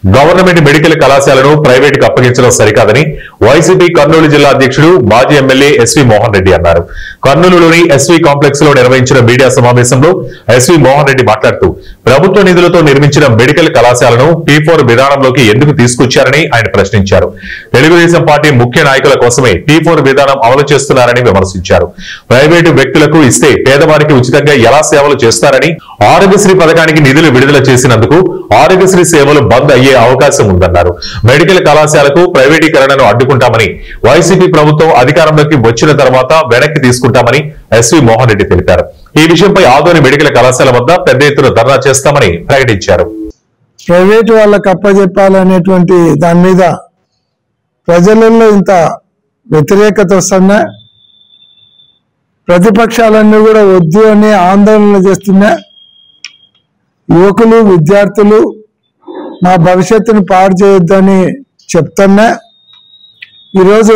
Government medical కళాశాలను private కు అప్పగించడం సరికాదని వైసీపీ కర్నూలు జిల్లా అధ్యక్షుడు మాజీ ఎమ్మెల్యే ఎస్వి మోహన్ రెడ్డి అన్నారు. కర్నూలులోని ఎస్వి కాంప్లెక్స్ లో నిర్వహించిన మీడియా సమావేశంలో ఎస్వి మోహన్ రెడ్డి మాట్లాడుతూ ప్రభుత్వ నిధులతో నిర్మించిన మెడికల్ కళాశాలను P4 విధానంలోకి ఎందుకు తీసుకొచ్చారని ఆయన ప్రశ్నించారు. తెలుగుదేశం పార్టీ ముఖ్య నాయకుల కోసమే P4 విధానం అమలు చేస్తున్నారని విమర్శించారు. ప్రైవేటు వ్యక్తులకు ఇస్తే పేదవారికి ఉచితంగా ఎలా సేవలు చేస్తారని, ఆరోగ్యశ్రీ పథకానికి నిధులు విడుదల చేసినందుకు ఆరోగ్యశ్రీ సేవలు బంద్ అయ్యే అవకాశం ఉందన్నారు. మెడికల్ కళాశాలకు ప్రైవేటీకరణను అడ్డుకుంటామని, వైసీపీ ప్రభుత్వం అధికారంలోకి వచ్చిన తర్వాత వెనక్కి తీసుకుంటామని ఎస్వి మోహన్ రెడ్డి తెలిపారు. ఈ విషయంపై ఆదోని మెడికల్ కళాశాల వద్ద పెద్ద ఎత్తున ధర్నా చేస్తామని ప్రకటించారు. ప్రైవేటు వాళ్ళకి అప్పచెప్పాలనేటువంటి దాని మీద ప్రజలలో ఇంత వ్యతిరేకత వస్తున్నా, ప్రతిపక్షాలన్నీ కూడా వద్దు అని ఆందోళన చేస్తున్నా, యువకులు విద్యార్థులు మా భవిష్యత్తును పాడు చేయొద్దని చెప్తున్నా, ఈరోజు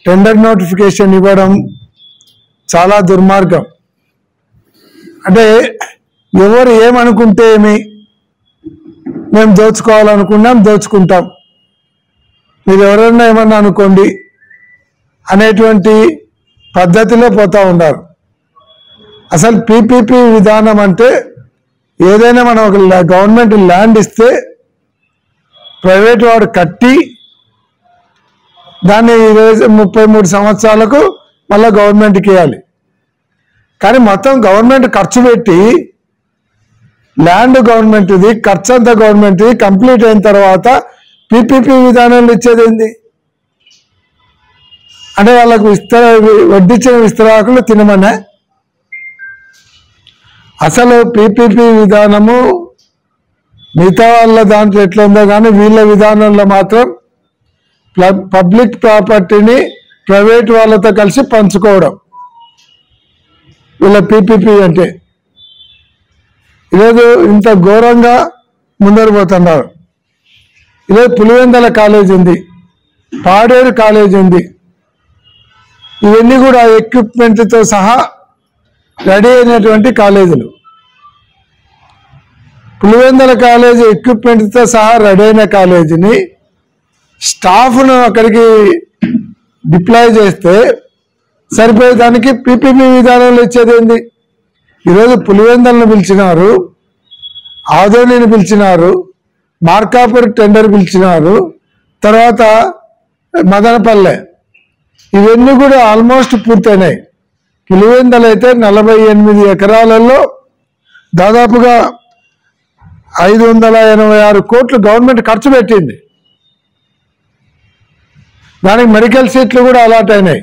టెండర్ నోటిఫికేషన్ ఇవ్వడం చాలా దుర్మార్గం. అంటే ఎవరు ఏమనుకుంటే ఏమి, మేము దోచుకోవాలనుకున్నాం దోచుకుంటాం, మీరు ఎవరన్నా ఏమన్నా అనుకోండి అనేటువంటి పద్ధతిలో పోతూ ఉన్నారు. అసలు PPP విధానం అంటే ఏదైనా మనం ఒక గవర్నమెంట్ ల్యాండ్ ఇస్తే ప్రైవేట్ వాడు కట్టి దాన్ని 33 సంవత్సరాలకు మళ్ళీ గవర్నమెంట్కి ఇవ్వాలి. కానీ మొత్తం గవర్నమెంట్ ఖర్చు పెట్టి ల్యాండ్ గవర్నమెంట్ది, ఖర్చు అంతా గవర్నమెంట్ది, కంప్లీట్ అయిన తర్వాత PPP విధానంలో ఇచ్చేది ఏంది అంటే వాళ్ళకు వడ్డించిన విస్తరాకులు తినమనే. అసలు PPP విధానము మిగతా వాళ్ళ దాంట్లో ఎట్లా ఉందో కానీ వీళ్ళ విధానంలో మాత్రం పబ్లిక్ ప్రాపర్టీని ప్రైవేట్ వాళ్ళతో కలిసి పంచుకోవడం వీళ్ళ PPP అంటే. ఈరోజు ఇంత ఘోరంగా ముందరు పోతున్నారు. ఈరోజు పులివెందల కాలేజ్ ఉంది, పాడేరు కాలేజ్ ఉంది, ఇవన్నీ కూడా ఎక్విప్మెంట్తో సహా రెడీ అయినటువంటి కాలేజీలు. పులివెందల కాలేజీ ఎక్విప్మెంట్తో సహా రెడీ అయిన కాలేజీని స్టాఫ్ను అక్కడికి డిప్లాయ్ చేస్తే సరిపోయేదానికి PPP విధానంలో ఇచ్చేది ఏంది. ఈరోజు పులివెందలను పిలిచినారు, ఆదోనిని పిలిచినారు, మార్కాపూర్ టెండర్ పిలిచినారు, తర్వాత మదనపల్లె, ఇవన్నీ కూడా ఆల్మోస్ట్ పూర్తయినాయి. పులివెందలు అయితే 48 ఎకరాలలో దాదాపుగా 586 కోట్లు గవర్నమెంట్ ఖర్చు పెట్టింది. దానికి మెడికల్ సీట్లు కూడా అలాట్ అయినాయి.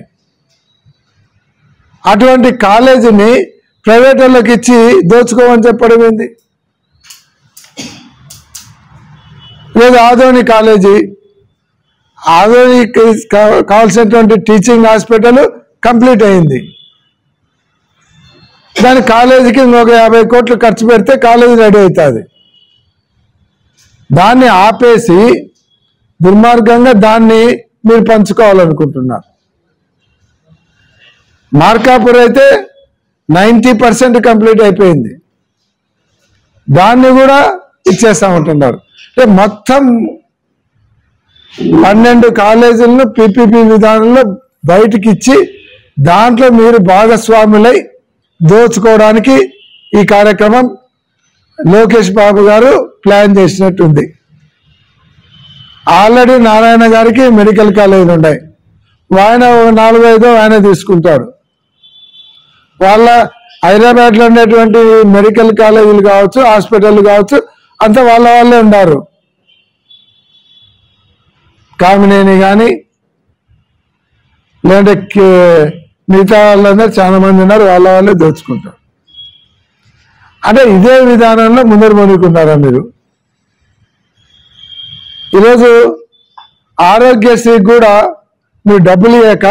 అటువంటి కాలేజీని ప్రైవేట్ వాళ్ళకి ఇచ్చి దోచుకోమని చెప్పడం ఏంది. లేదు ఆదోని కాలేజీ, ఆదోనికి కావాల్సినటువంటి టీచింగ్ హాస్పిటల్ కంప్లీట్ అయింది. దాని కాలేజీకి ఇంకొక 50 కోట్లు ఖర్చు పెడితే కాలేజీ రెడీ అవుతుంది. దాన్ని ఆపేసి దుర్మార్గంగా దాన్ని మీరు పంచుకోవాలనుకుంటున్నారు. మార్కాపూర్ అయితే 90% కంప్లీట్ అయిపోయింది, దాన్ని కూడా ఇచ్చేస్తామంటున్నారు. అంటే మొత్తం 12 కాలేజీలను PPP విధానంలో బయటికి ఇచ్చి దాంట్లో మీరు భాగస్వాములై దోచుకోవడానికి ఈ కార్యక్రమం లోకేష్ బాబు గారు ప్లాన్ చేసినట్టుంది. ఆల్రెడీ నారాయణ గారికి మెడికల్ కాలేజీలు ఉన్నాయి, ఆయన 4-5 ఆయన తీసుకుంటాడు. వాళ్ళ హైదరాబాద్లో ఉండేటువంటి మెడికల్ కాలేజీలు కావచ్చు, హాస్పిటల్ కావచ్చు, అంతా వాళ్ళే ఉన్నారు. కామినేని కానీ లేదంటే మిగతా వాళ్ళందరూ చాలా మంది ఉన్నారు, వాళ్ళే దోచుకుంటారు. అంటే ఇదే విధానంలో ముందరు మొదలుకున్నారా మీరు. ఈరోజు ఆరోగ్యశ్రీ కూడా మీరు డబ్బులు ఇవ్వక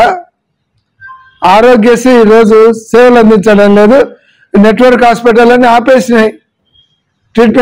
ఆరోగ్యశ్రీ ఈరోజు సేవలు అందించడం లేదు. నెట్వర్క్ హాస్పిటల్ అని ఆపేసినాయి ట్రీట్మెంట్.